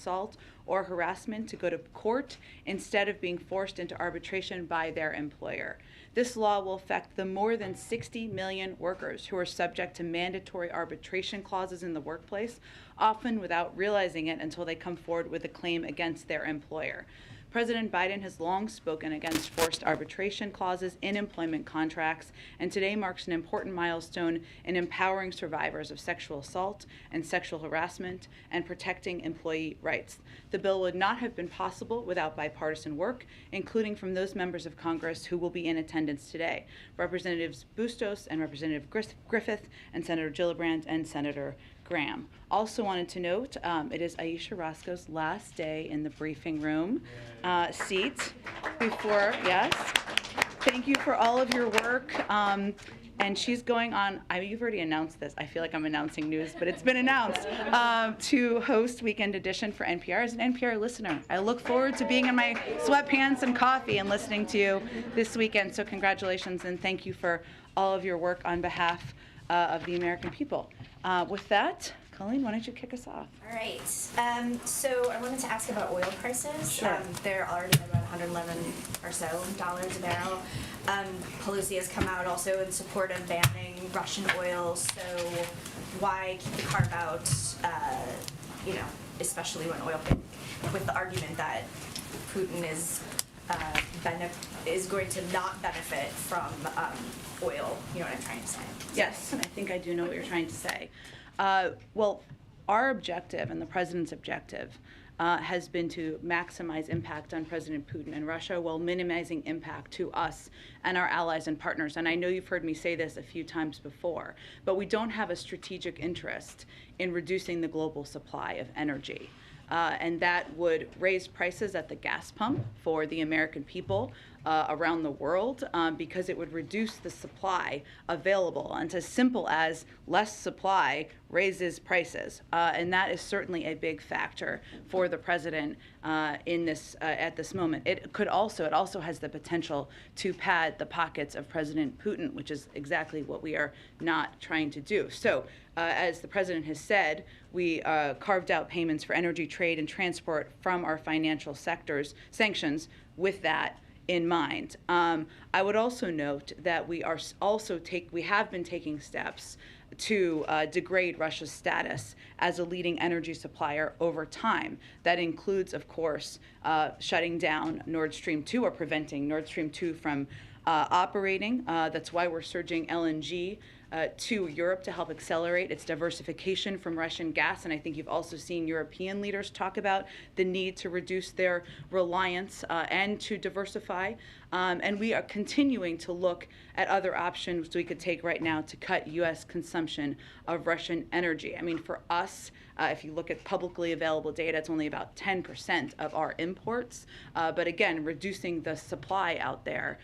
assault or harassment to go to court instead of being forced into arbitration by their employer. This law will affect the more than 60 million workers who are subject to mandatory arbitration clauses in the workplace, often without realizing it until they come forward with a claim against their employer. President Biden has long spoken against forced arbitration clauses in employment contracts, and today marks an important milestone in empowering survivors of sexual assault and sexual harassment and protecting employee rights. The bill would not have been possible without bipartisan work, including from those members of Congress who will be in attendance today, Representatives Bustos and Representative Griffith and Senator Gillibrand and Senator Graham. Also wanted to note, it is Aisha Roscoe's last day in the briefing room seat before, yes. Thank you for all of your work. And she's going on, you've already announced this. I feel like I'm announcing news, but it's been announced, to host Weekend Edition for NPR as an NPR listener. I look forward to being in my sweatpants and coffee and listening to you this weekend. So congratulations and thank you for all of your work on behalf of the American people. With that, Colleen, why don't you kick us off? All right. So I wanted to ask about oil prices. Sure. They're already at about $111 or so a barrel. Pelosi has come out also in support of banning Russian oil. So why keep the carve out, especially when oil, with the argument that Putin is going to not benefit from oil. You know what I'm trying to say? Yes, I think I do know what you're trying to say. Well, our objective and the president's objective has been to maximize impact on President Putin and Russia while minimizing impact to us and our allies and partners. And I know you've heard me say this a few times before, but we don't have a strategic interest in reducing the global supply of energy. And that would raise prices at the gas pump for the American people around the world because it would reduce the supply available. And it's as simple as less supply raises prices. And that is certainly a big factor for the president in this at this moment. It also has the potential to pad the pockets of President Putin, which is exactly what we are not trying to do. So as the president has said, we carved out payments for energy, trade, and transport from our financial sectors sanctions with that in mind. I would also note that we have been taking steps to degrade Russia's status as a leading energy supplier over time. That includes, of course, shutting down Nord Stream 2 or preventing Nord Stream 2 from operating. That's why we're surging LNG to Europe to help accelerate its diversification from Russian gas. And I think you've also seen European leaders talk about the need to reduce their reliance and to diversify. And we are continuing to look at other options we could take right now to cut U.S. consumption of Russian energy. I mean, for us, if you look at publicly available data, it's only about 10% of our imports. But again, reducing the supply out there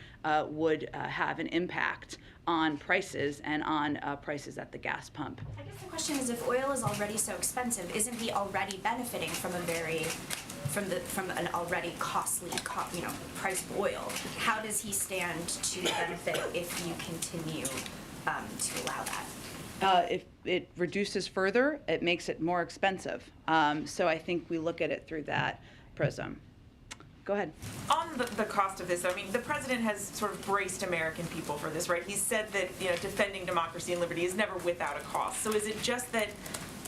would have an impact on prices and on prices at the gas pump. I guess the question is, if oil is already so expensive, isn't he already benefiting from from an already costly price of oil? How does he stand to benefit if you continue to allow that? If it reduces further, it makes it more expensive. So I think we look at it through that prism. Go ahead. On the cost of this, I mean, the president has sort of braced American people for this, right? He's said that defending democracy and liberty is never without a cost. So is it just that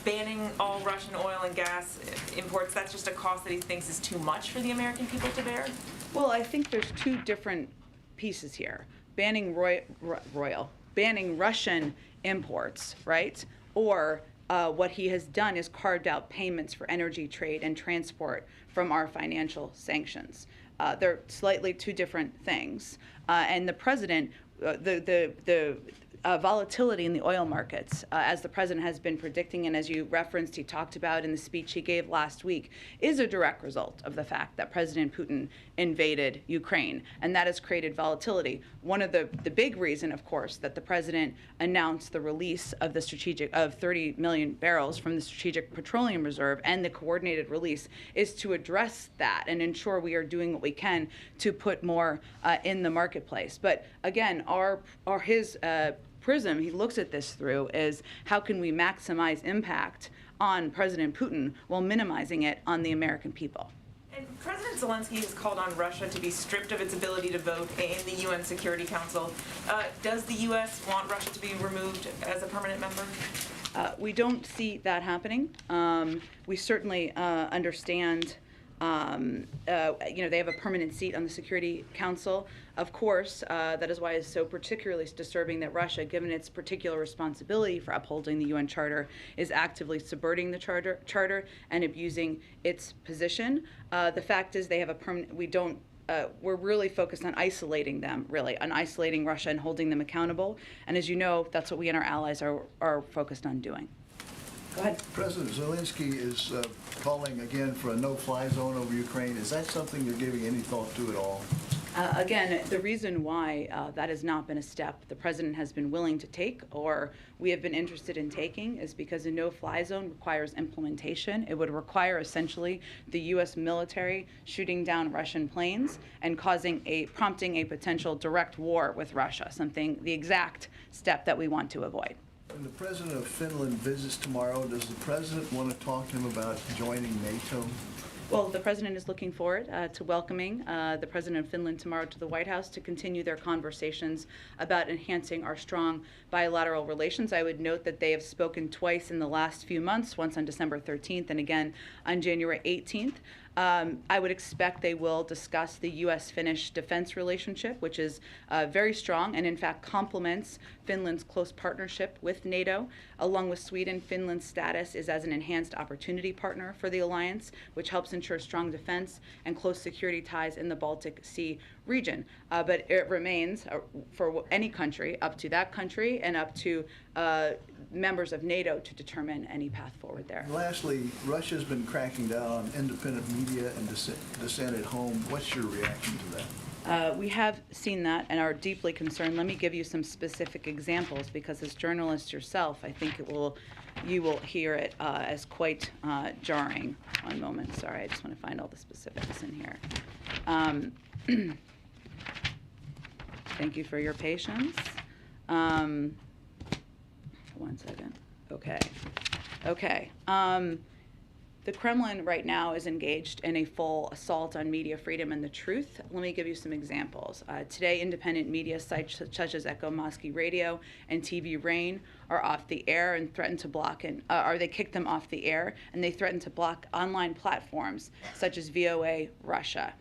banning all Russian oil and gas imports, that's just a cost that he thinks is too much for the American people to bear? Well, I think there's two different pieces here. Banning banning Russian imports, right? Or what he has done is carved out payments for energy, trade, and transport from our financial sanctions. They're slightly two different things. And the president, the volatility in the oil markets, as the president has been predicting and as you referenced, he talked about in the speech he gave last week, is a direct result of the fact that President Putin invaded Ukraine, and that has created volatility. One of the big reason, of course, that the president announced the release of of 30 million barrels from the Strategic Petroleum Reserve and the coordinated release is to address that and ensure we are doing what we can to put more in the marketplace. But again, his prism he looks at this through is how can we maximize impact on President Putin while minimizing it on the American people. And President Zelensky has called on Russia to be stripped of its ability to vote in the UN Security Council. Does the U.S. want Russia to be removed as a permanent member? We don't see that happening. We certainly understand, they have a permanent seat on the Security Council. Of course, that is why it's so particularly disturbing that Russia, given its particular responsibility for upholding the UN Charter, is actively subverting the Charter and abusing its position. The fact is they have a permanent, we're really focused on isolating them, on isolating Russia and holding them accountable. And as you know, that's what we and our allies are focused on doing. Go ahead. President Zelensky is calling again for a no-fly zone over Ukraine. Is that something you're giving any thought to at all? Again, the reason why that has not been a step the president has been willing to take, or we have been interested in taking, is because a no-fly zone requires implementation. It would require essentially the U.S. military shooting down Russian planes and prompting a potential direct war with Russia, the exact step that we want to avoid. When the president of Finland visits tomorrow, does the president want to talk to him about joining NATO? Well, the president is looking forward to welcoming the president of Finland tomorrow to the White House to continue their conversations about enhancing our strong bilateral relations. I would note that they have spoken twice in the last few months, once on December 13th and again on January 18th. I would expect they will discuss the U.S.-Finnish defense relationship, which is very strong and in fact complements Finland's close partnership with NATO. Along with Sweden, Finland's status is as an enhanced opportunity partner for the alliance, which helps ensure strong defense and close security ties in the Baltic Sea region. But it remains for any country, up to that country and up to members of NATO to determine any path forward there. Lastly, Russia's been cracking down on independent media and dissent at home. What's your reaction to that? We have seen that and are deeply concerned. Let me give you some specific examples, because as journalists yourself, I think you will hear it as quite jarring. One moment, sorry, I just want to find all the specifics in here. Thank you for your patience. One second. Okay. The Kremlin right now is engaged in a full assault on media freedom and the truth. Let me give you some examples. Today, independent media sites such as Echo Moscow Radio and TV Rain are off the air and threaten to block, they kicked them off the air, and they threaten to block online platforms such as VOA Russia.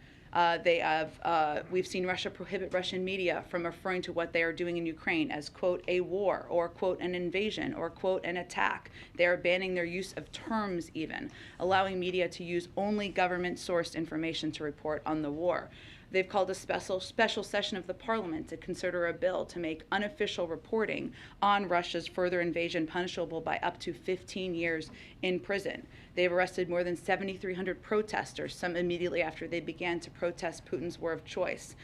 We've seen Russia prohibit Russian media from referring to what they are doing in Ukraine as, quote, a war, or, quote, an invasion, or, quote, an attack. They are banning their use of terms even, allowing media to use only government-sourced information to report on the war. They've called a special session of the parliament to consider a bill to make unofficial reporting on Russia's further invasion punishable by up to 15 years in prison. They've arrested more than 7,300 protesters, some immediately after they began to protest Putin's war of choice.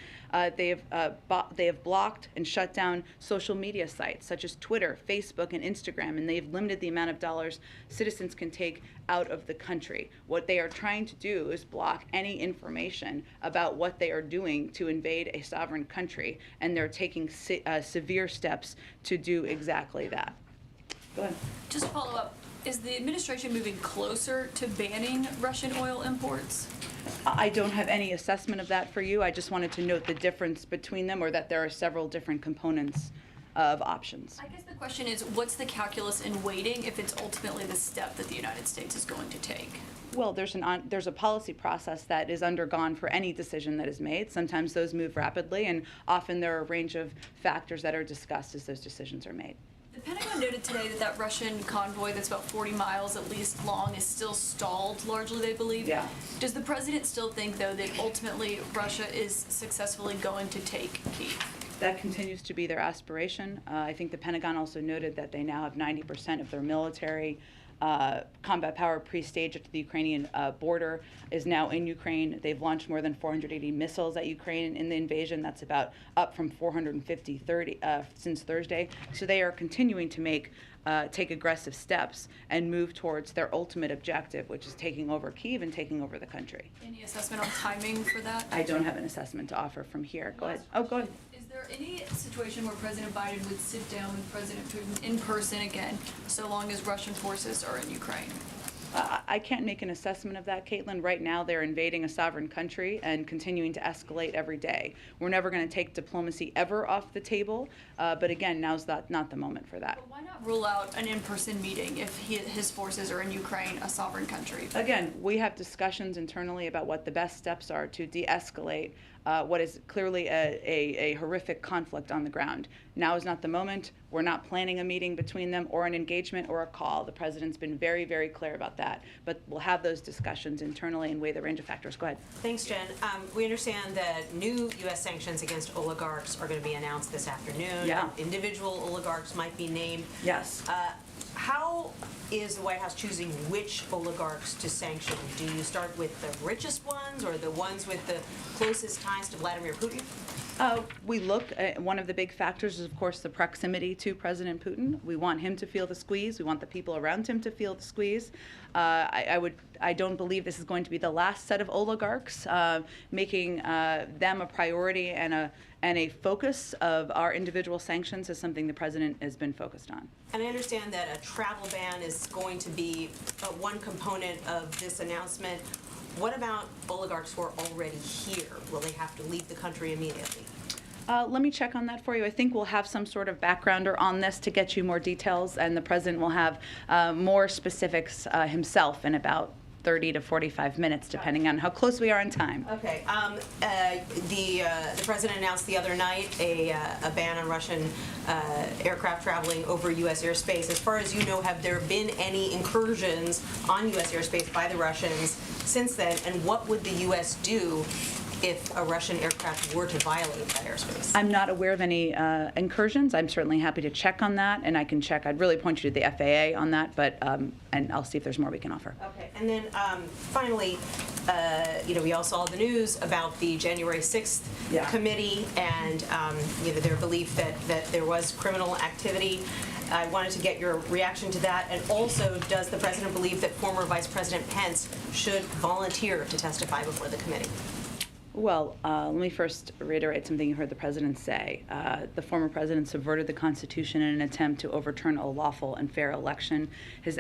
They have blocked and shut down social media sites such as Twitter, Facebook, and Instagram, and they've limited the amount of dollars citizens can take out of the country. What they are trying to do is block any information about what they are doing to invade a sovereign country, and they're taking severe steps to do exactly that. Go ahead. Just to follow up, is the administration moving closer to banning Russian oil imports? I don't have any assessment of that for you. I just wanted to note the difference between them, or that there are several different components of options. I guess the question is, what's the calculus in waiting if it's ultimately the step that the United States is going to take? Well, there's a policy process that is undergone for any decision that is made. Sometimes those move rapidly, and often there are a range of factors that are discussed as those decisions are made. The Pentagon noted today that Russian convoy that's about 40 miles at least long is still stalled, largely, they believe. Yeah. Does the president still think, though, that ultimately Russia is successfully going to take Kyiv? That continues to be their aspiration. I think the Pentagon also noted that they now have 90% of their military combat power pre-staged at the Ukrainian border is now in Ukraine. They've launched more than 480 missiles at Ukraine in the invasion. That's about up from 450 since Thursday. So they are continuing to take aggressive steps and move towards their ultimate objective, which is taking over Kyiv and taking over the country. Any assessment on timing for that? I don't have an assessment to offer from here. Go ahead. Oh, go ahead. Is there any situation where President Biden would sit down with President Putin in person again, so long as Russian forces are in Ukraine? I can't make an assessment of that, Caitlin. Right now, they're invading a sovereign country and continuing to escalate every day. We're never going to take diplomacy ever off the table, but again, now's not the moment for that. But why not rule out an in-person meeting if his forces are in Ukraine, a sovereign country? Again, we have discussions internally about what the best steps are to de-escalate what is clearly a horrific conflict on the ground. Now is not the moment. We're not planning a meeting between them or an engagement or a call. The president's been very, very clear about that. But we'll have those discussions internally and weigh the range of factors. Go ahead. Thanks, Jen. We understand that new U.S. sanctions against oligarchs are going to be announced this afternoon. Yeah. Individual oligarchs might be named. Yes. How is the White House choosing which oligarchs to sanction? Do you start with the richest ones or the ones with the closest ties to Vladimir Putin? We look at one of the big factors is, of course, the proximity to President Putin. We want him to feel the squeeze. We want the people around him to feel the squeeze. I don't believe this is going to be the last set of oligarchs. Making them a priority and a focus of our individual sanctions is something the president has been focused on. And I understand that a travel ban is going to be one component of this announcement. What about oligarchs who are already here? Will they have to leave the country immediately? Let me check on that for you. I think we'll have some sort of backgrounder on this to get you more details, and the president will have more specifics himself in about 30 to 45 minutes, depending on how close we are in time. Okay. The president announced the other night a ban on Russian aircraft traveling over U.S. airspace. As far as you know, have there been any incursions on U.S. airspace by the Russians since then? And what would the U.S. do if a Russian aircraft were to violate that airspace? I'm not aware of any incursions. I'm certainly happy to check on that, and I can check. I'd really point you to the FAA on that, but and I'll see if there's more we can offer. Okay, and then finally, we all saw the news about the January 6th committee and their belief that there was criminal activity. I wanted to get your reaction to that, and also, does the president believe that former Vice President Pence should volunteer to testify before the committee? Well, let me first reiterate something you heard the president say. The former president subverted the Constitution in an attempt to overturn a lawful and fair election. His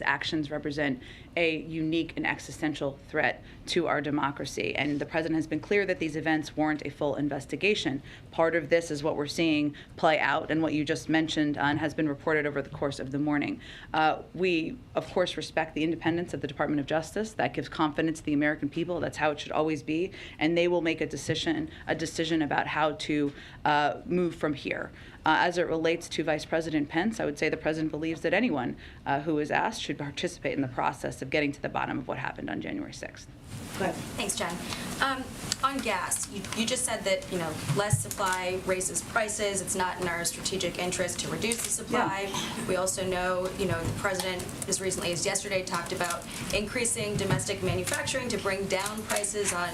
actions represent a unique and existential threat to our democracy. And the president has been clear that these events warrant a full investigation. Part of this is what we're seeing play out and what you just mentioned and has been reported over the course of the morning. We, of course, respect the independence of the Department of Justice. That gives confidence to the American people. That's how it should always be. And they will make a decision about how to move from here. As it relates to Vice President Pence, I would say the president believes that anyone who is asked should participate in the process of getting to the bottom of what happened on January 6th. Go ahead. Thanks, Jen. On gas, you just said that less supply raises prices. It's not in our strategic interest to reduce the supply. Yeah. We also know, the president as recently as yesterday talked about increasing domestic manufacturing to bring down prices on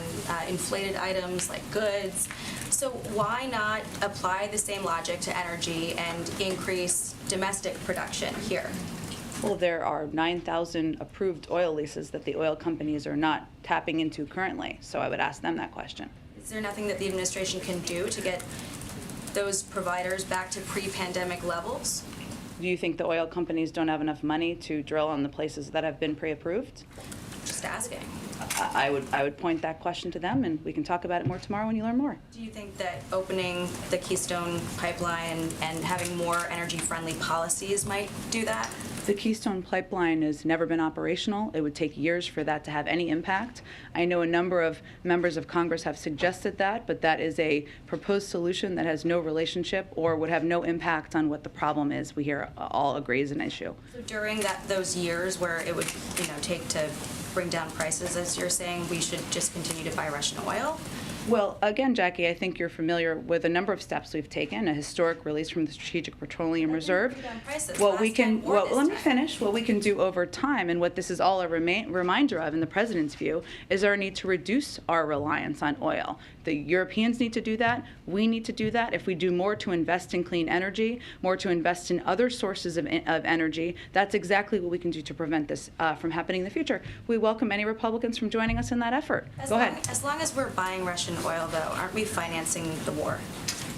inflated items like goods. So why not apply the same logic to energy and increase domestic production here? Well, there are 9,000 approved oil leases that the oil companies are not tapping into currently, so I would ask them that question. Is there nothing that the administration can do to get those providers back to pre-pandemic levels? Do you think the oil companies don't have enough money to drill on the places that have been pre-approved? Just asking. I would point that question to them, and we can talk about it more tomorrow when you learn more. Do you think that opening the Keystone pipeline and having more energy-friendly policies might do that? The Keystone Pipeline has never been operational. It would take years for that to have any impact. I know a number of members of Congress have suggested that, but that is a proposed solution that has no relationship or would have no impact on what the problem is. We here all agree is an issue. So during those years where it would take to bring down prices, as you're saying, we should just continue to buy Russian oil? Well, again, Jackie, I think you're familiar with a number of steps we've taken. A historic release from the Strategic Petroleum Reserve. What we can, let me finish. What we can do over time, and what this is all a reminder of, in the president's view, is our need to reduce our reliance on oil. The Europeans need to do that. We need to do that. If we do more to invest in clean energy, more to invest in other sources of energy, that's exactly what we can do to prevent this from happening in the future. We welcome any Republicans from joining us in that effort. Go ahead. As long as we're buying Russian oil, though, aren't we financing the war?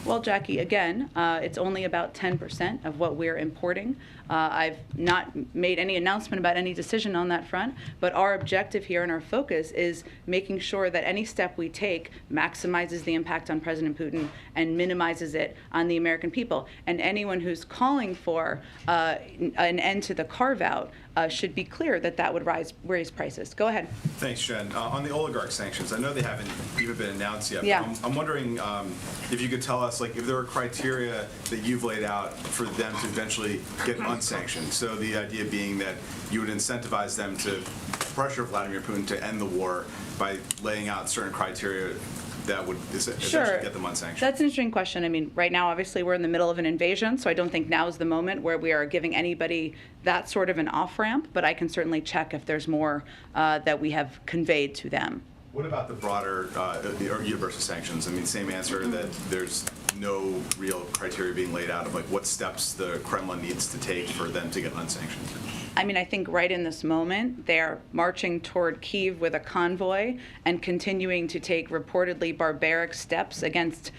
Well, Jackie, again, it's only about 10% of what we're importing. I've not made any announcement about any decision on that front, but our objective here and our focus is making sure that any step we take maximizes the impact on President Putin and minimizes it on the American people. And anyone who's calling for an end to the carve-out should be clear that that would raise prices. Go ahead. Thanks, Jen. On the oligarch sanctions, I know they haven't even been announced yet. Yeah. But I'm wondering if you could tell us, like, if there are criteria that you've laid out for them to eventually get unsanctioned. So the idea being that you would incentivize them to pressure Vladimir Putin to end the war by laying out certain criteria that would essentially get them unsanctioned. That's an interesting question. I mean, right now, obviously, we're in the middle of an invasion, so I don't think now is the moment where we are giving anybody that sort of an off-ramp, but I can certainly check if there's more that we have conveyed to them. What about the broader universal sanctions? I mean, same answer, that there's no real criteria being laid out of like what steps the Kremlin needs to take for them to get unsanctioned. I mean, I think right in this moment, they're marching toward Kyiv with a convoy and continuing to take reportedly barbaric steps against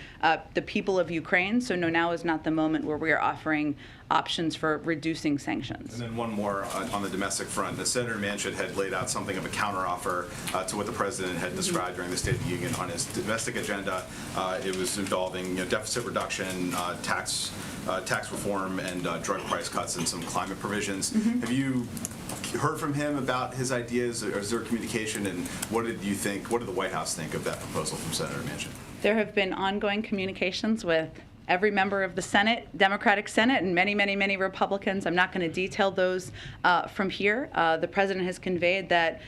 the people of Ukraine. So no, now is not the moment where we are offering options for reducing sanctions. And then one more on the domestic front. The Senator Manchin had laid out something of a counteroffer to what the president had described during the State of the Union on his domestic agenda. It was involving deficit reduction, tax reform, and drug price cuts and some climate provisions. Have you heard from him about his ideas, or is there communication, and what did the White House think of that proposal from Senator Manchin? There have been ongoing communications with every member of the Senate, Democratic Senate, and many, many, many Republicans. I'm not going to detail those from here. The president has conveyed that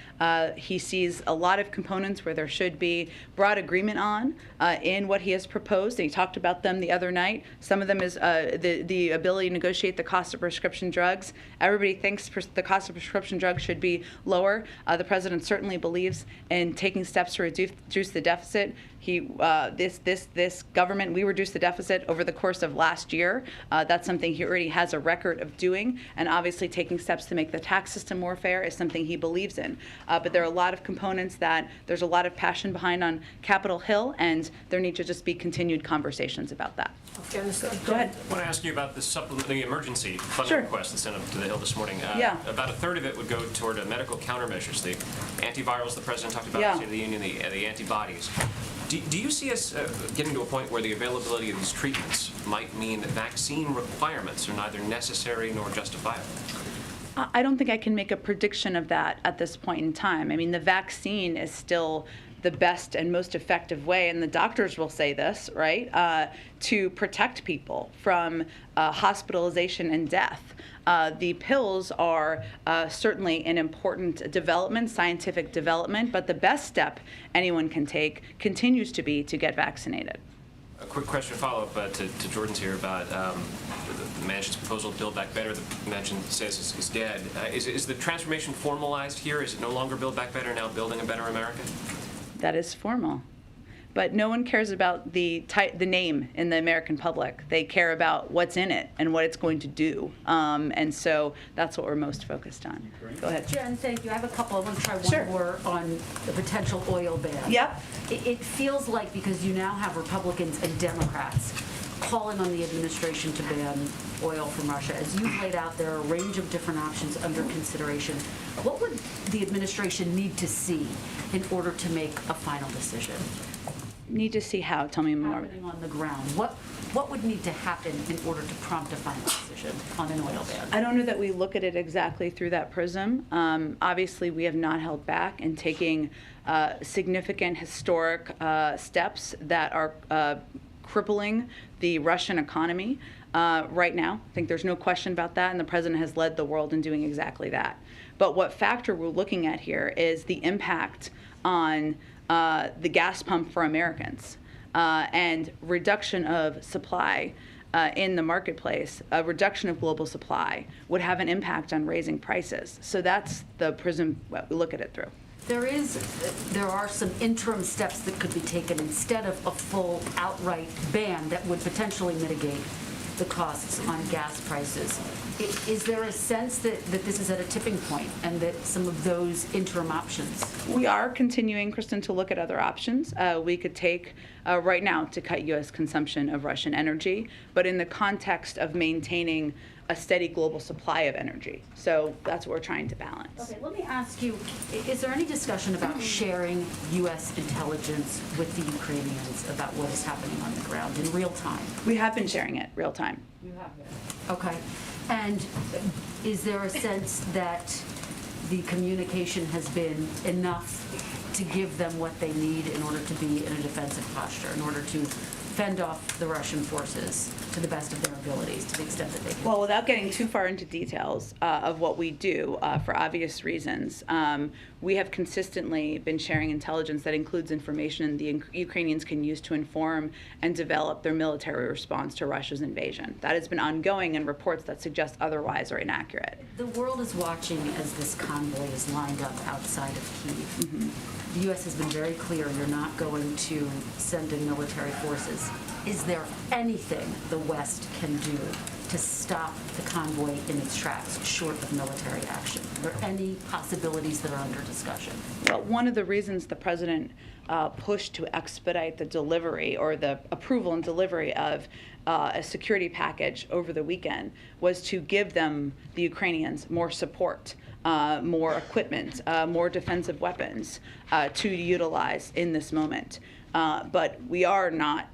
he sees a lot of components where there should be broad agreement on in what he has proposed, and he talked about them the other night. Some of them is the ability to negotiate the cost of prescription drugs. Everybody thinks the cost of prescription drugs should be lower. The president certainly believes in taking steps to reduce the deficit. This government, we reduced the deficit over the course of last year. That's something he already has a record of doing, and obviously taking steps to make the tax system more fair is something he believes in. But there are a lot of components that there's a lot of passion behind on Capitol Hill, and there need to just be continued conversations about that. Afghanistan. Go ahead. I want to ask you about the emergency funding Sure. request that's sent up to the Hill this morning. Yeah. About a third of it would go toward medical countermeasures, the antivirals the president talked about, Yeah. the State of the Union, the antibodies. Do you see us getting to a point where the availability of these treatments might mean that vaccine requirements are neither necessary nor justifiable? I don't think I can make a prediction of that at this point in time. I mean, the vaccine is still the best and most effective way, and the doctors will say this, right, to protect people from hospitalization and death. The pills are certainly an important development, scientific development, but the best step anyone can take continues to be to get vaccinated. A quick question follow-up to Jordan's here about the Manchin's proposal to Build Back Better. The Manchin says is dead. Is the transformation formalized here? Is it no longer Build Back Better, now Building a Better America? That is formal. But no one cares about the name in the American public. They care about what's in it and what it's going to do. And so that's what we're most focused on. Go ahead. Jen, thank you. I have a couple. I want to try one Sure. more on the potential oil ban. Yep. It feels like, because you now have Republicans and Democrats calling on the administration to ban oil from Russia. As you've laid out, there are a range of different options under consideration. What would the administration need to see in order to make a final decision? Need to see how. Tell me more. Happening on the ground. What would need to happen in order to prompt a final decision on an oil ban? I don't know that we look at it exactly through that prism. Obviously, we have not held back in taking significant historic steps that are crippling the Russian economy right now. I think there's no question about that, and the president has led the world in doing exactly that. But what factor we're looking at here is the impact on the gas pump for Americans and reduction of supply in the marketplace. A reduction of global supply would have an impact on raising prices. So that's the prism we look at it through. There are some interim steps that could be taken instead of a full outright ban that would potentially mitigate the costs on gas prices. Is there a sense that this is at a tipping point and that some of those interim options? We are continuing, Kristen, to look at other options. We could take right now to cut U.S. consumption of Russian energy, but in the context of maintaining a steady global supply of energy. So that's what we're trying to balance. Okay, let me ask you, is there any discussion about sharing U.S. intelligence with the Ukrainians about what is happening on the ground in real time? We have been sharing it real time. You have been. Okay. And is there a sense that the communication has been enough to give them what they need in order to be in a defensive posture, in order to fend off the Russian forces to the best of their abilities, to the extent that they can? Well, without getting too far into details of what we do, for obvious reasons, we have consistently been sharing intelligence that includes information the Ukrainians can use to inform and develop their military response to Russia's invasion. That has been ongoing, and reports that suggest otherwise are inaccurate. The world is watching as this convoy is lined up outside of Kyiv. Mm-hmm. The U.S. has been very clear you're not going to send in military forces. Is there anything the West can do to stop the convoy in its tracks, short of military action? Are there any possibilities that are under discussion? Well, one of the reasons the president pushed to expedite the delivery or the approval and delivery of a security package over the weekend was to give them, the Ukrainians, more support, more equipment, more defensive weapons to utilize in this moment. But we are not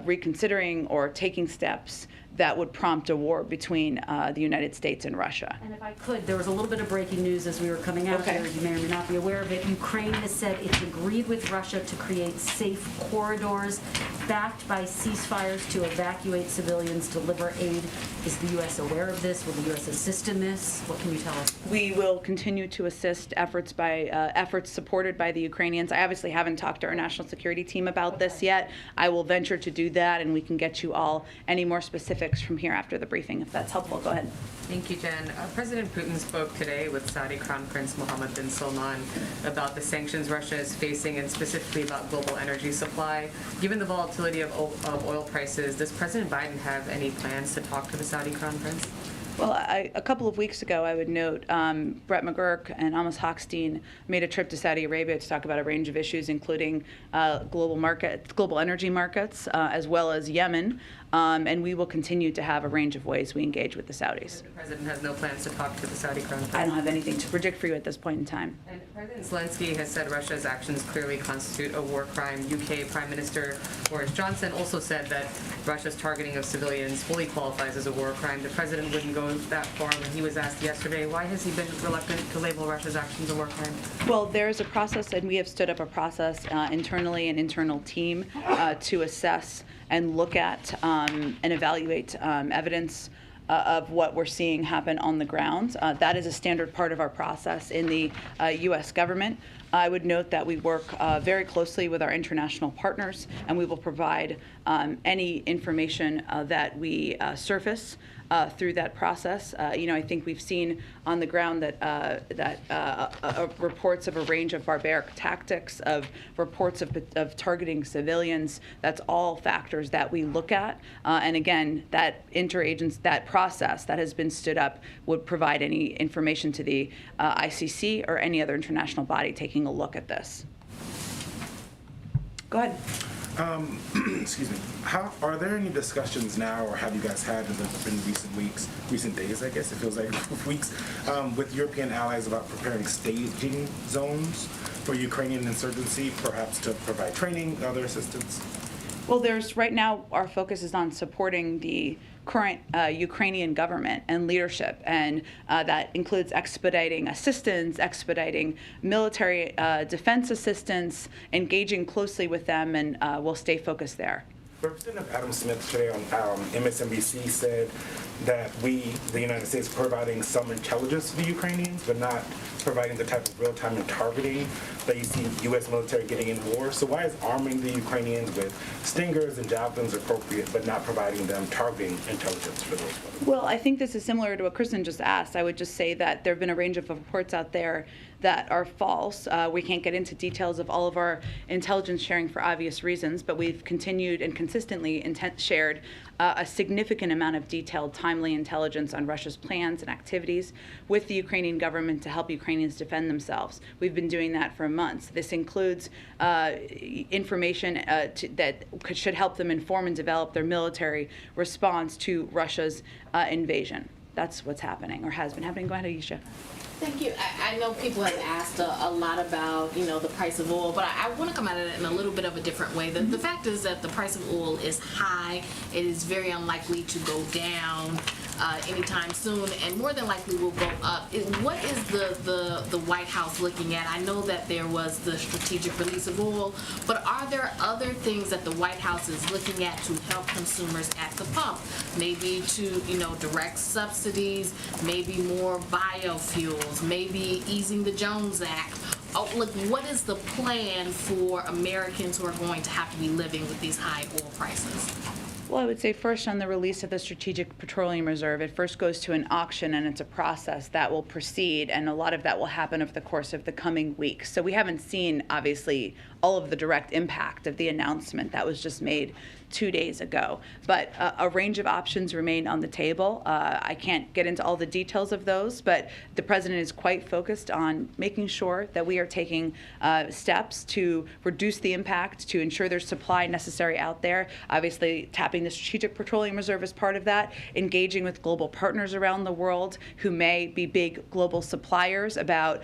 reconsidering or taking steps that would prompt a war between the United States and Russia. And if I could, there was a little bit of breaking news as we were coming out here. You may or may not be aware of it. Ukraine has said it's agreed with Russia to create safe corridors backed by ceasefires to evacuate civilians, deliver aid. Is the U.S. aware of this? Will the U.S. assist in this? What can you tell us? We will continue to assist efforts supported by the Ukrainians. I obviously haven't talked to our national security team about this yet. I will venture to do that, and we can get you all any more specifics from here after the briefing, if that's helpful. Go ahead. Thank you, Jen. President Putin spoke today with Saudi Crown Prince Mohammed bin Salman about the sanctions Russia is facing and specifically about global energy supply. Given the volatility of oil prices, does President Biden have any plans to talk to the Saudi Crown Prince? Well, a couple of weeks ago, I would note, Brett McGurk and Amos Hochstein made a trip to Saudi Arabia to talk about a range of issues, including global energy markets, as well as Yemen. And we will continue to have a range of ways we engage with the Saudis. The President has no plans to talk to the Saudi Crown Prince? I don't have anything to predict for you at this point in time. And President Zelensky has said Russia's actions clearly constitute a war crime. UK Prime Minister Boris Johnson also said that Russia's targeting of civilians fully qualifies as a war crime. The President wouldn't go that far when he was asked yesterday. Why has he been reluctant to label Russia's actions a war crime? Well, there is a process, and we have stood up a process internally, an internal team, to assess and look at and evaluate evidence of what we're seeing happen on the ground. That is a standard part of our process in the U.S. government. I would note that we work very closely with our international partners, and we will provide any information that we surface through that process. I think we've seen on the ground that reports of a range of barbaric tactics, of reports of targeting civilians. That's all factors that we look at. And again, that process that has been stood up would provide any information to the ICC or any other international body taking a look at this. Go ahead. Excuse me. Are there any discussions now, or have you guys had in recent days, I guess it feels like weeks, with European allies about preparing staging zones for Ukrainian insurgency, perhaps to provide training, other assistance? Well, right now our focus is on supporting the current Ukrainian government and leadership, and that includes expediting assistance, expediting military defense assistance, engaging closely with them, and we'll stay focused there. Representative Adam Smith today on MSNBC said that the United States, providing some intelligence to the Ukrainians, but not providing the type of real-time and targeting that you see U.S. military getting in war. So why is arming the Ukrainians with Stingers and Javelins appropriate, but not providing them targeting intelligence for those weapons? Well, I think this is similar to what Kristen just asked. I would just say that there have been a range of reports out there that are false. We can't get into details of all of our intelligence sharing for obvious reasons, but we've continued and consistently shared a significant amount of detailed, timely intelligence on Russia's plans and activities with the Ukrainian government to help Ukrainians defend themselves. We've been doing that for months. This includes information that should help them inform and develop their military response to Russia's invasion. That's what's happening, or has been happening. Go ahead, Aisha. Thank you. I know people have asked a lot about, the price of oil, but I want to come at it in a little bit of a different way. The fact is that the price of oil is high. It is very unlikely to go down anytime soon, and more than likely will go up. What is the White House looking at? I know that there was the strategic release of oil, but are there other things that the White House is looking at to help consumers at the pump? Maybe to, direct subsidies, maybe more biofuels, maybe easing the Jones Act. Oh, look, what is the plan for Americans who are going to have to be living with these high oil prices? Well, I would say first on the release of the Strategic Petroleum Reserve, it first goes to an auction, and it's a process that will proceed, and a lot of that will happen over the course of the coming weeks. So we haven't seen, obviously, all of the direct impact of the announcement that was just made 2 days ago. But a range of options remain on the table. I can't get into all the details of those, but the president is quite focused on making sure that we are taking steps to reduce the impact, to ensure there's supply necessary out there. Obviously, tapping the Strategic Petroleum Reserve is part of that, engaging with global partners around the world who may be big global suppliers about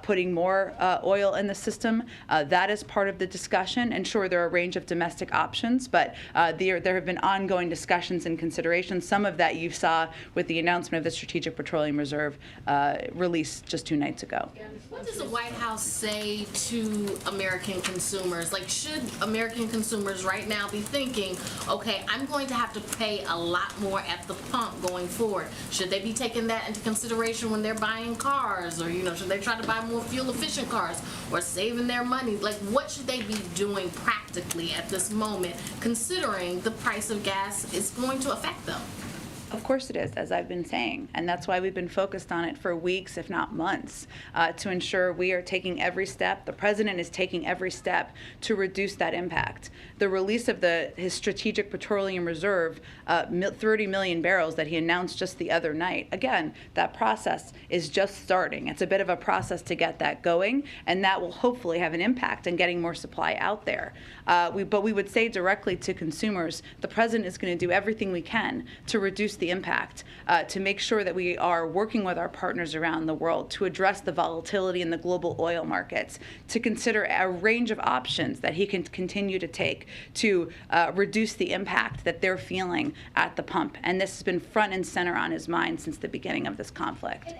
putting more oil in the system. That is part of the discussion. And sure, there are a range of domestic options, but there have been ongoing discussions and considerations. Some of that you saw with the announcement of the Strategic Petroleum Reserve released just 2 nights ago. What does the White House say to American consumers? Like, should American consumers right now be thinking, okay, I'm going to have to pay a lot more at the pump going forward? Should they be taking that into consideration when they're buying cars? Or, should they try to buy more fuel-efficient cars or saving their money? Like, what should they be doing practically at this moment, considering the price of gas is going to affect them? Of course it is, as I've been saying, and that's why we've been focused on it for weeks, if not months, to ensure we are taking every step. The president is taking every step to reduce that impact. The release of his Strategic Petroleum Reserve, 30 million barrels that he announced just the other night. Again, that process is just starting. It's a bit of a process to get that going, and that will hopefully have an impact on getting more supply out there. But we would say directly to consumers, the president is going to do everything we can to reduce the impact, to make sure that we are working with our partners around the world to address the volatility in the global oil markets, to consider a range of options that he can continue to take to reduce the impact that they're feeling at the pump. And this has been front and center on his mind since the beginning of this conflict.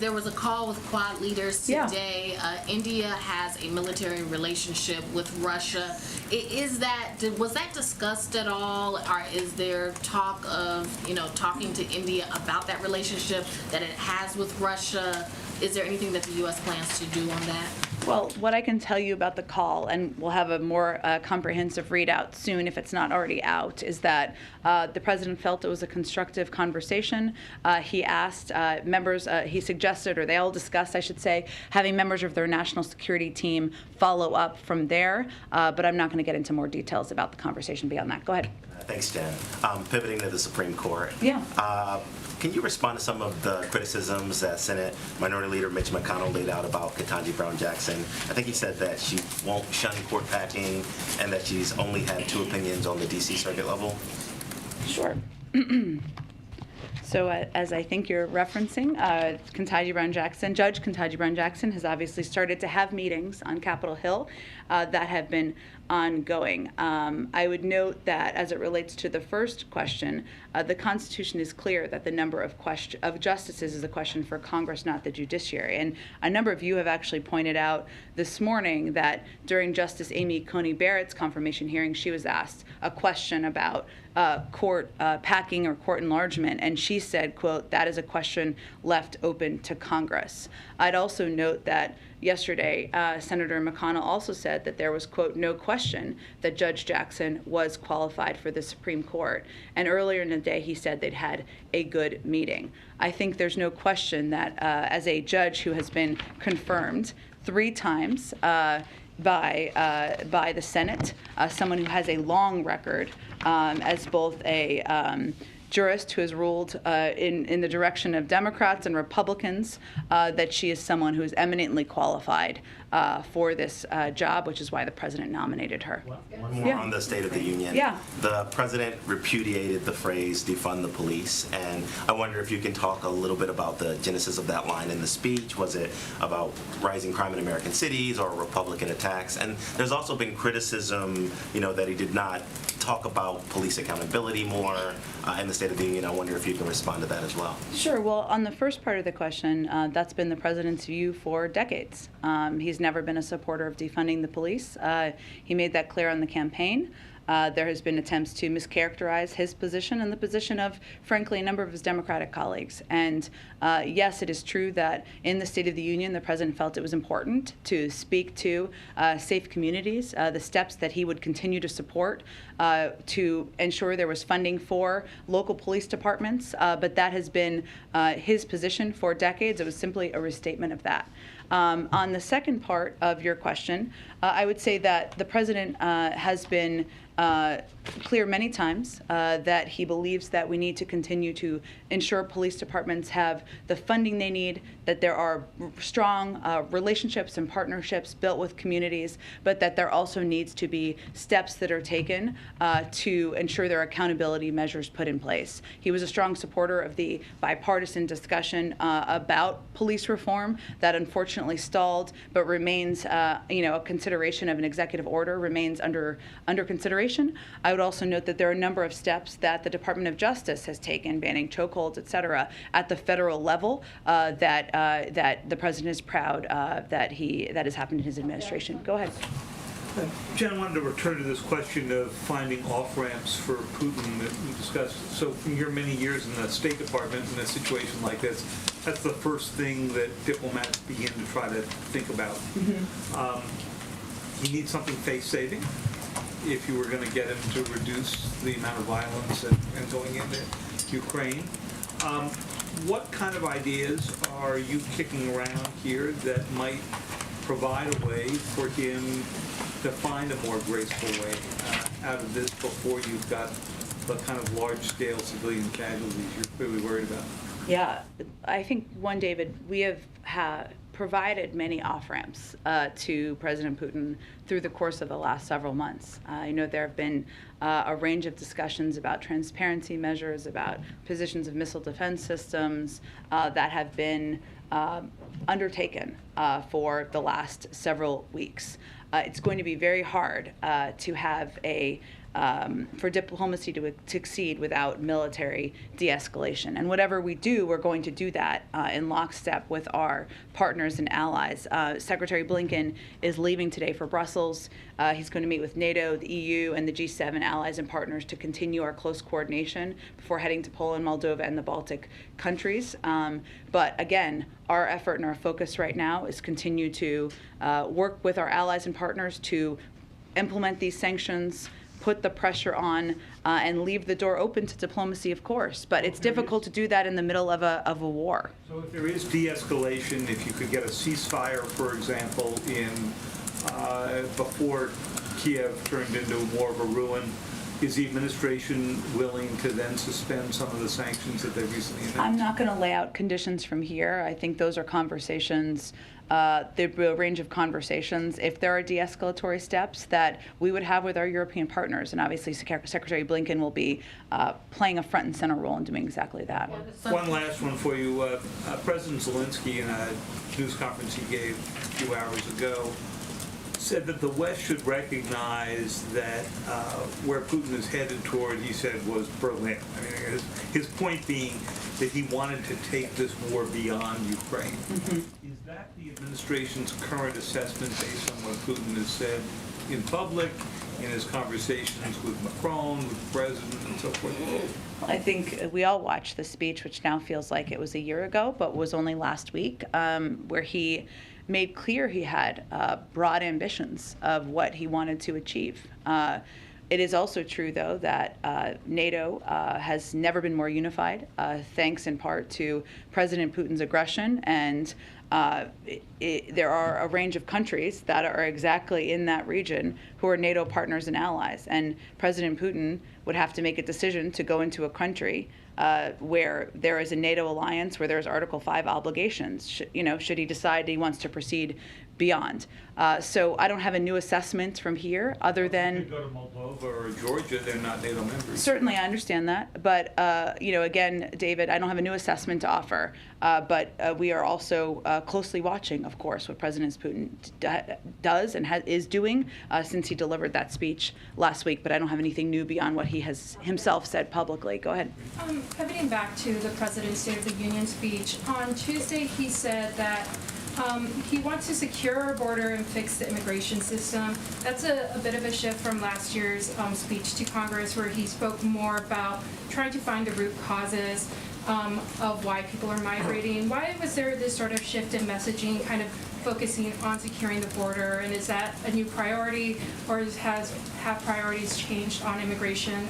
There was a call with Quad leaders today. India has a military relationship with Russia. Was that discussed at all? Or is there talk of talking to India about that relationship that it has with Russia? Is there anything that the U.S. plans to do on that? Well, what I can tell you about the call, and we'll have a more comprehensive readout soon if it's not already out, is that the president felt it was a constructive conversation. He asked members, he suggested, or they all discussed, I should say, having members of their national security team follow up from there. But I'm not going to get into more details about the conversation beyond that. Go ahead. Thanks, Jen. Pivoting to the Supreme Court. Yeah. Can you respond to some of the criticisms that Senate Minority Leader Mitch McConnell laid out about Ketanji Brown Jackson? I think he said that she won't shun court packing and that she's only had 2 opinions on the D.C. Circuit level. Sure. So as I think you're referencing, Ketanji Brown Jackson, Judge Ketanji Brown Jackson has obviously started to have meetings on Capitol Hill that have been ongoing. I would note that as it relates to the first question, the Constitution is clear that the number of justices is a question for Congress, not the judiciary. And a number of you have actually pointed out this morning that during Justice Amy Coney Barrett's confirmation hearing, she was asked a question about court packing or court enlargement, and she said, quote, "That is a question left open to Congress." I'd also note that yesterday, Senator McConnell also said that there was, quote, no question that Judge Jackson was qualified for the Supreme Court. And earlier in the day, he said they'd had a good meeting. I think there's no question that as a judge who has been confirmed 3 times by the Senate, someone who has a long record as both a jurist who has ruled in the direction of Democrats and Republicans, that she is someone who is eminently qualified for this job, which is why the president nominated her. One more on the State of the Union. Yeah. The president repudiated the phrase defund the police, and I wonder if you can talk a little bit about the genesis of that line in the speech. Was it about rising crime in American cities or Republican attacks? And there's also been criticism, that he did not talk about police accountability more in the State of the Union. I wonder if you can respond to that as well. Sure. Well, on the first part of the question, that's been the president's view for decades. He's never been a supporter of defunding the police. He made that clear on the campaign. There has been attempts to mischaracterize his position and the position of, frankly, a number of his Democratic colleagues. And yes, it is true that in the State of the Union, the president felt it was important to speak to safe communities, the steps that he would continue to support to ensure there was funding for local police departments. But that has been his position for decades. It was simply a restatement of that. On the second part of your question, I would say that the president has been clear many times that he believes that we need to continue to ensure police departments have the funding they need, that there are strong relationships and partnerships built with communities, but that there also needs to be steps that are taken to ensure there are accountability measures put in place. He was a strong supporter of the bipartisan discussion about police reform that unfortunately stalled, but remains, a consideration of an executive order remains under consideration. I would also note that there are a number of steps that the Department of Justice has taken, banning chokeholds, et cetera, at the federal level that the president is proud that has happened in his administration. Go ahead. Jen, I wanted to return to this question of finding off-ramps for Putin that we discussed. So from your many years in the State Department in a situation like this, that's the first thing that diplomats begin to try to think about. You need something face-saving if you were going to get him to reduce the amount of violence and going into Ukraine. What kind of ideas are you kicking around here that might provide a way for him to find a more graceful way out of this before you've got the kind of large-scale civilian casualties you're clearly worried about? Yeah, I think, David, we have provided many off-ramps to President Putin through the course of the last several months. I know there have been a range of discussions about transparency measures, about positions of missile defense systems that have been undertaken for the last several weeks. It's going to be very hard to have for diplomacy to succeed without military de-escalation. And whatever we do, we're going to do that in lockstep with our partners and allies. Secretary Blinken is leaving today for Brussels. He's going to meet with NATO, the EU, and the G7 allies and partners to continue our close coordination before heading to Poland, Moldova, and the Baltic countries. But again, our effort and our focus right now is continue to work with our allies and partners to implement these sanctions, put the pressure on, and leave the door open to diplomacy, of course. But it's difficult to do that in the middle of a war. So if there is de-escalation, if you could get a ceasefire, for example, before Kiev turned into more of a ruin, is the administration willing to then suspend some of the sanctions that they recently announced? I'm not going to lay out conditions from here. I think those are conversations, the range of conversations, if there are de-escalatory steps that we would have with our European partners. And obviously, Secretary Blinken will be playing a front and center role in doing exactly that. One last one for you. President Zelensky, in a news conference he gave a few hours ago, said that the West should recognize that where Putin is headed toward, he said, was Berlin. I mean, his point being that he wanted to take this war beyond Ukraine. Is that the administration's current assessment based on what Putin has said in public, in his conversations with Macron, with the president, and so forth? I think we all watched the speech, which now feels like it was a year ago, but was only last week, where he made clear he had broad ambitions of what he wanted to achieve. It is also true, though, that NATO has never been more unified, thanks in part to President Putin's aggression. And there are a range of countries that are exactly in that region who are NATO partners and allies. And President Putin would have to make a decision to go into a country where there is a NATO alliance, where there's Article 5 obligations, should he decide he wants to proceed beyond. So I don't have a new assessment from here other than... If you go to Moldova or Georgia, they're not NATO members. Certainly, I understand that. But, again, David, I don't have a new assessment to offer. But we are also closely watching, of course, what President Putin does and is doing since he delivered that speech last week. But I don't have anything new beyond what he has himself said publicly. Go ahead. Pivoting back to the President's State of the Union speech, on Tuesday he said that he wants to secure our border and fix the immigration system. That's a bit of a shift from last year's speech to Congress, where he spoke more about trying to find the root causes of why people are migrating. Why was there this sort of shift in messaging, kind of focusing on securing the border? And is that a new priority, or have priorities changed on immigration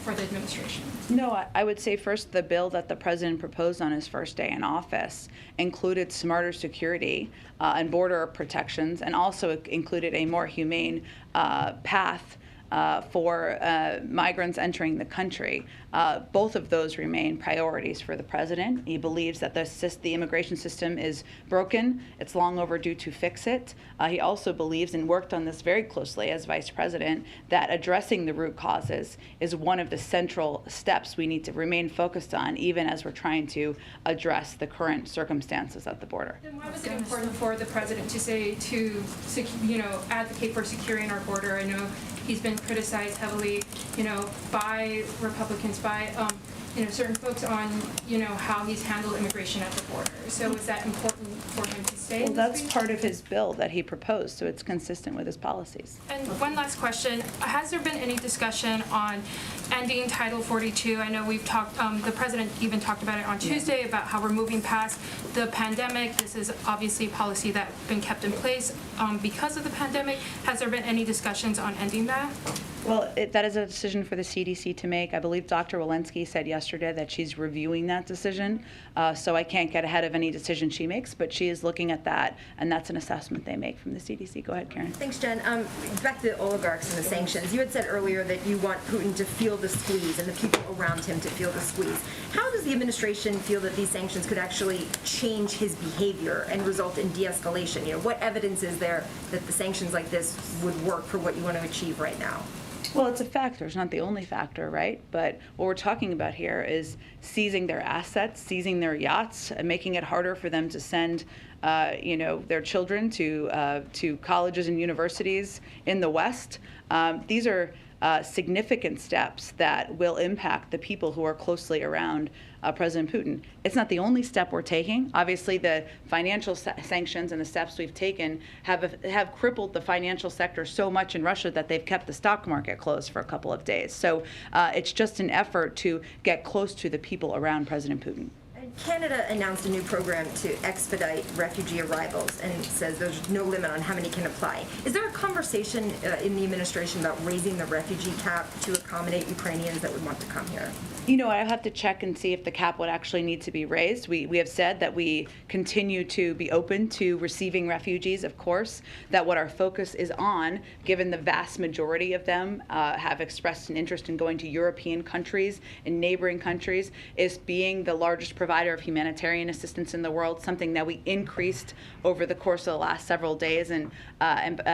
for the administration? No, I would say first the bill that the president proposed on his first day in office included smarter security and border protections, and also included a more humane path for migrants entering the country. Both of those remain priorities for the president. He believes that the immigration system is broken. It's long overdue to fix it. He also believes, and worked on this very closely as vice president, that addressing the root causes is one of the central steps we need to remain focused on, even as we're trying to address the current circumstances at the border. Then why was it important for the president to say advocate for securing our border? I know he's been criticized heavily, by Republicans, by certain folks on, how he's handled immigration at the border. So is that important for him to say? Well, that's part of his bill that he proposed, so it's consistent with his policies. And one last question: has there been any discussion on ending Title 42? I know we've talked. The president even talked about it on Tuesday about how we're moving past the pandemic. This is obviously a policy that's been kept in place because of the pandemic. Has there been any discussions on ending that? Well, that is a decision for the CDC to make. I believe Dr. Walensky said yesterday that she's reviewing that decision, so I can't get ahead of any decision she makes, but she is looking at that, and that's an assessment they make from the CDC. Go ahead, Karen. Thanks, Jen. Back to the oligarchs and the sanctions. You had said earlier that you want Putin to feel the squeeze and the people around him to feel the squeeze. How does the administration feel that these sanctions could actually change his behavior and result in de-escalation? What evidence is there that the sanctions like this would work for what you want to achieve right now? Well, it's a factor. It's not the only factor, right? But what we're talking about here is seizing their assets, seizing their yachts, and making it harder for them to send, their children to colleges and universities in the West. These are significant steps that will impact the people who are closely around President Putin. It's not the only step we're taking. Obviously, the financial sanctions and the steps we've taken have crippled the financial sector so much in Russia that they've kept the stock market closed for a couple of days. So it's just an effort to get close to the people around President Putin. Canada announced a new program to expedite refugee arrivals and says there's no limit on how many can apply. Is there a conversation in the administration about raising the refugee cap to accommodate Ukrainians that would want to come here? I have to check and see if the cap would actually need to be raised. We have said that we continue to be open to receiving refugees, of course, that what our focus is on, given the vast majority of them have expressed an interest in going to European countries and neighboring countries, is being the largest provider of humanitarian assistance in the world, something that we increased over the course of the last several days, and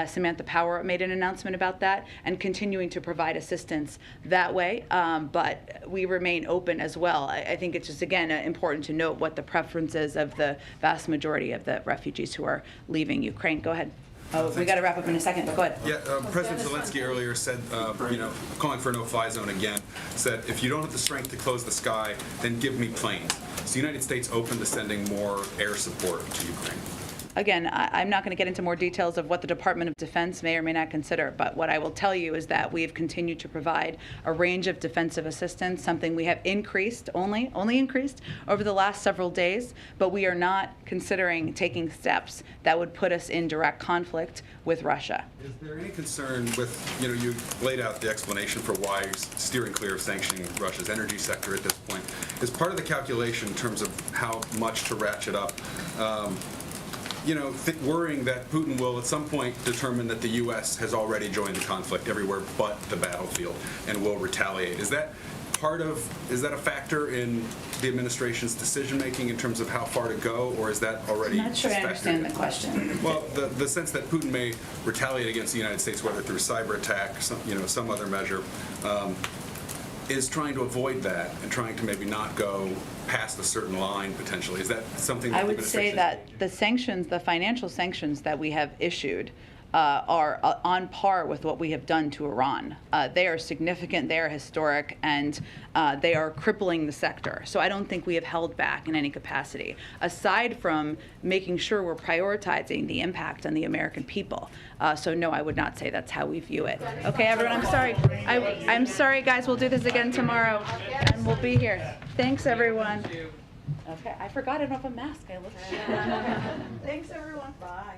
Samantha Power made an announcement about that, and continuing to provide assistance that way. But we remain open as well. I think it's just, again, important to note what the preferences of the vast majority of the refugees who are leaving Ukraine. Go ahead. Oh, we got to wrap up in a second, but go ahead. Yeah, President Zelensky earlier said, calling for a no-fly zone again, said, if you don't have the strength to close the sky, then give me planes. Is the United States open to sending more air support to Ukraine? again, I'm not going to get into more details of what the Department of Defense may or may not consider, but what I will tell you is that we have continued to provide a range of defensive assistance, something we have increased, only increased over the last several days, but we are not considering taking steps that would put us in direct conflict with Russia. Is there any concern with, you laid out the explanation for why you're steering clear of sanctioning Russia's energy sector at this point. Is part of the calculation in terms of how much to ratchet up, worrying that Putin will at some point determine that the U.S. has already joined the conflict everywhere but the battlefield and will retaliate? Is that a factor in the administration's decision-making in terms of how far to go, or is that already? I'm not sure I understand the question. Well, the sense that Putin may retaliate against the United States, whether through cyber attack, some other measure, is trying to avoid that and trying to maybe not go past a certain line potentially. Is that something that I would say that the sanctions, the financial sanctions that we have issued, are on par with what we have done to Iran. They are significant, they are historic, and they are crippling the sector. So I don't think we have held back in any capacity, aside from making sure we're prioritizing the impact on the American people. So no, I would not say that's how we view it. Okay, everyone, I'm sorry. I'm sorry, guys. We'll do this again tomorrow, and we'll be here. Thanks, everyone. Okay, I forgot I don't have a mask. I looked. Thanks, everyone. Bye.